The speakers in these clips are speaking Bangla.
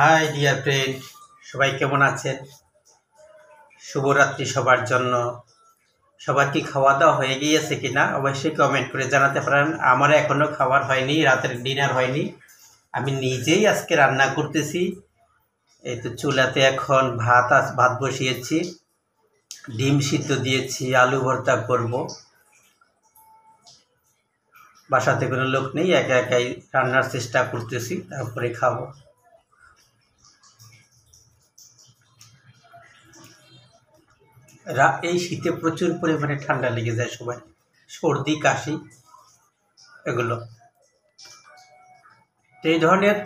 হাই ডিয়ার ফ্রেন্ড, সবাই কেমন আছেন? শুভরাত্রি সবার জন্য। সবার কি খাওয়া দাওয়া হয়ে গিয়েছে কিনা অবশ্যই কমেন্ট করে জানাতে পারেন। আমার এখনও খাবার হয়নি, রাতের ডিনার হয়নি। আমি নিজেই আজকে রান্না করতেছি। এই তো চুলাতে এখন ভাত বসিয়েছি, ডিম সিদ্ধ দিয়েছি, আলু ভর্তা করব। বাসাতে কোনো লোক নেই, একা একাই রান্নার চেষ্টা করতেছি, তারপরে খাবো। এই শীতে প্রচুর পরিমাণে ঠান্ডা লেগে যায় সবাই, সর্দি কাশি এগুলো। তো এই ধরনের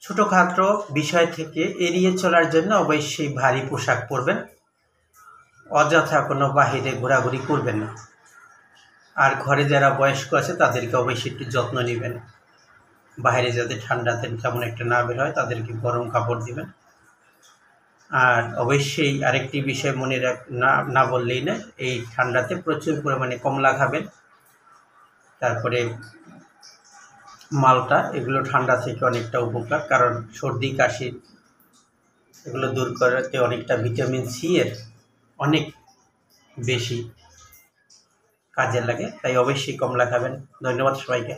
ছোটোখাটো বিষয় থেকে এড়িয়ে চলার জন্য অবশ্যই ভারী পোশাক পরবেন, অযথা কোনো বাহিরে ঘোরাঘুরি করবেন না। আর ঘরে যারা বয়স্ক আছে তাদেরকে অবশ্যই একটু যত্ন নেবেন, বাইরে যাতে ঠান্ডাতে তেমন একটা না বের হয়, তাদেরকে গরম কাপড় দিবেন। আর অবশ্যই আরেকটি বিষয় মনে না বললেই না, এই ঠান্ডাতে প্রচুর পরিমাণে কমলা খাবেন, তারপরে মালটা, এগুলো ঠান্ডা থেকে অনেকটা উপকার, কারণ সর্দি কাশি এগুলো দূর করতে অনেকটা ভিটামিন সি এর অনেক বেশি কাজে লাগে, তাই অবশ্যই কমলা খাবেন। ধন্যবাদ সবাইকে।